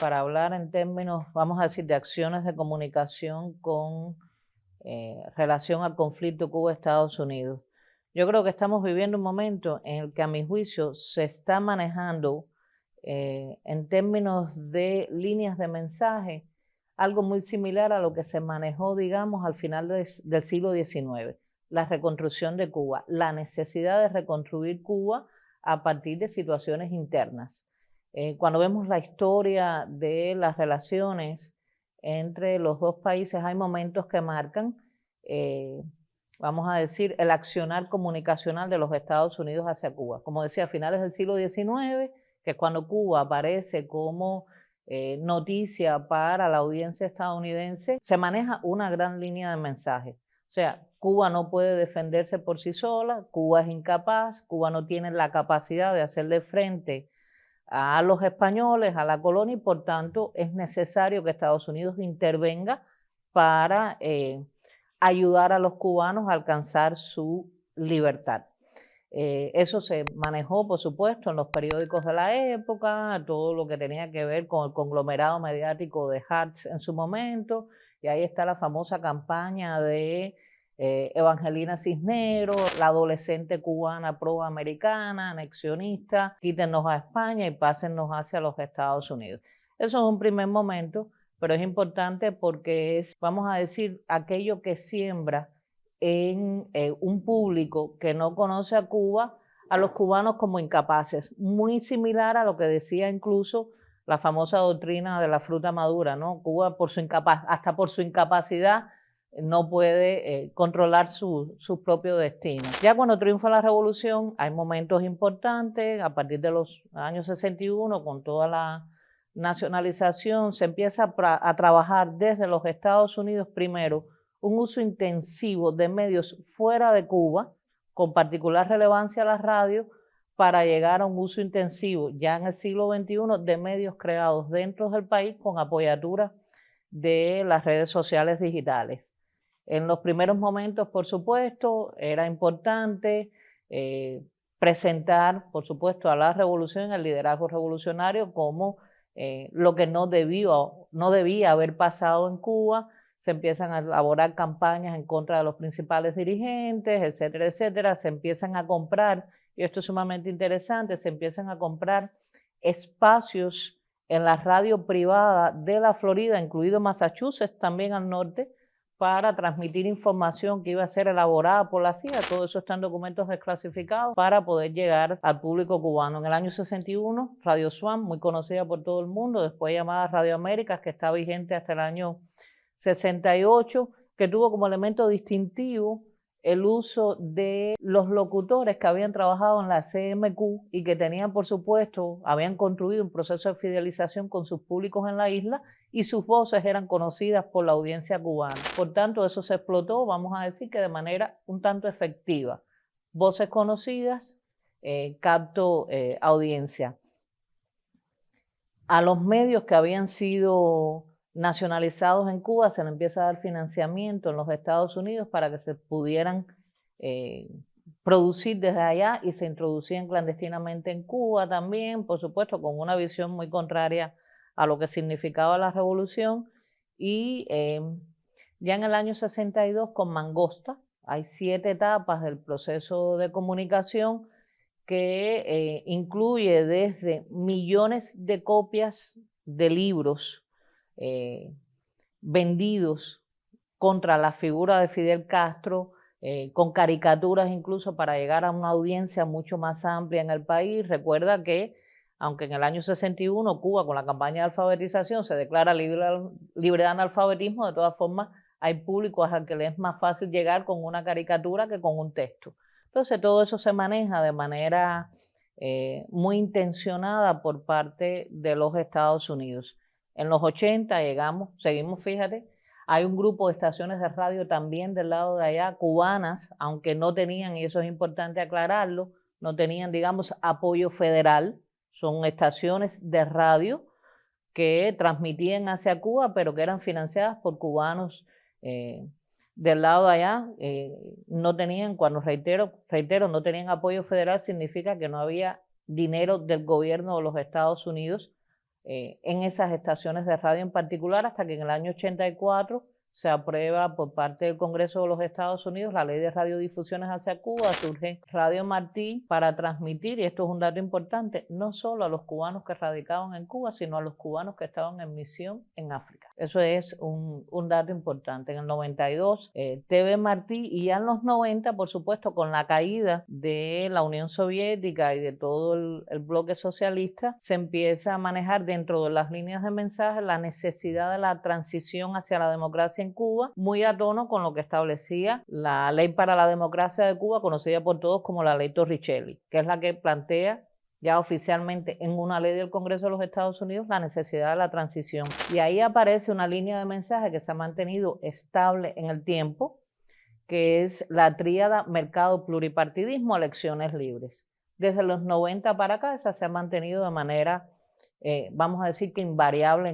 para hablar en términos, vamos a decir, de acciones de comunicación con relación al conflicto Cuba-Estados Unidos. Yo creo que estamos viviendo un momento en el que, a mi juicio, se está manejando en términos de líneas de mensaje algo muy similar a lo que se manejó, digamos, al final del siglo XIX, la reconstrucción de Cuba, la necesidad de reconstruir Cuba a partir de situaciones internas. Cuando vemos la historia de las relaciones entre los dos países, hay momentos que marcan, vamos a decir, el accionar comunicacional de los Estados Unidos hacia Cuba. Como decía, a finales del siglo XIX, que es cuando Cuba aparece como noticia para la audiencia estadounidense, se maneja una gran línea de mensaje. O sea, Cuba no puede defenderse por sí sola, Cuba es incapaz, Cuba no tiene la capacidad de hacerle frente a los españoles, a la colonia, y por tanto es necesario que Estados Unidos intervenga para ayudar a los cubanos a alcanzar su libertad. Eso se manejó, por supuesto, en los periódicos de la época, todo lo que tenía que ver con el conglomerado mediático de Hartz en su momento, y ahí está la famosa campaña de Evangelina Cisneros, la adolescente cubana proamericana, anexionista, quítennos a España y pásennos hacia los Estados Unidos. Eso es un primer momento, pero es importante porque es, vamos a decir, aquello que siembra en un público que no conoce a Cuba, a los cubanos como incapaces, muy similar a lo que decía incluso la famosa doctrina de la fruta madura, ¿no? Cuba hasta por su incapacidad no puede controlar su propio destino. Ya cuando triunfa la revolución hay momentos importantes, a partir de los años 61, con toda la nacionalización, se empieza a trabajar desde los Estados Unidos primero un uso intensivo de medios fuera de Cuba, con particular relevancia a la radio, para llegar a un uso intensivo ya en el siglo XXI de medios creados dentro del país con apoyatura de las redes sociales digitales. En los primeros momentos, por supuesto, era importante presentar, por supuesto, a la revolución, al liderazgo revolucionario como lo que no debía haber pasado en Cuba. Se empiezan a elaborar campañas en contra de los principales dirigentes, etcétera, etcétera. Se empiezan a comprar, y esto es sumamente interesante, se empiezan a comprar espacios en la radio privada de la Florida, incluido Massachusetts, también al norte, para transmitir información que iba a ser elaborada por la CIA. Todo eso está en documentos desclasificados para poder llegar al público cubano. En el año 61, Radio Swan, muy conocida por todo el mundo, después llamada Radio Américas, que está vigente hasta el año 68, que tuvo como elemento distintivo el uso de los locutores que habían trabajado en la CMQ y que tenían, por supuesto, habían construido un proceso de fidelización con sus públicos en la isla y sus voces eran conocidas por la audiencia cubana. Por tanto, eso se explotó, vamos a decir que de manera un tanto efectiva. Voces conocidas, capto audiencia. A los medios que habían sido nacionalizados en Cuba se le empieza a dar financiamiento en los Estados Unidos para que se pudieran producir desde allá y se introducían clandestinamente en Cuba también, por supuesto, con una visión muy contraria a lo que significaba la revolución. Y ya en el año 62, con Mangosta, hay 7 etapas del proceso de comunicación que incluye desde millones de copias de libros vendidos contra la figura de Fidel Castro, con caricaturas incluso para llegar a una audiencia mucho más amplia en el país. Recuerda que, aunque en el año 61 Cuba, con la campaña de alfabetización, se declara libre de analfabetismo, de todas formas hay públicos al que les es más fácil llegar con una caricatura que con un texto. Entonces todo eso se maneja de manera muy intencionada por parte de los Estados Unidos. En los 80 seguimos, fíjate, hay un grupo de estaciones de radio también del lado de allá, cubanas, aunque no tenían, y eso es importante aclararlo, no tenían, digamos, apoyo federal, son estaciones de radio que transmitían hacia Cuba, pero que eran financiadas por cubanos del lado de allá. No tenían, cuando reitero, no tenían apoyo federal, significa que no había dinero del gobierno de los Estados Unidos en esas estaciones de radio en particular, hasta que en el año 84 se aprueba por parte del Congreso de los Estados Unidos la Ley de Radiodifusiones hacia Cuba. Surge Radio Martí para transmitir, y esto es un dato importante, no solo a los cubanos que radicaban en Cuba, sino a los cubanos que estaban en misión en África. Eso es un dato importante. En el 92, TV Martí, y ya en los 90, por supuesto, con la caída de la Unión Soviética y de todo el bloque socialista, se empieza a manejar dentro de las líneas de mensaje la necesidad de la transición hacia la democracia en Cuba, muy a tono con lo que establecía la Ley para la Democracia de Cuba, conocida por todos como la Ley Torricelli, que es la que plantea ya oficialmente en una ley del Congreso de los Estados Unidos la necesidad de la transición. Y ahí aparece una línea de mensaje que se ha mantenido estable en el tiempo, que es la tríada mercado, pluripartidismo, elecciones libres. Desde los 90 para acá esa se ha mantenido de manera, vamos a decir que invariable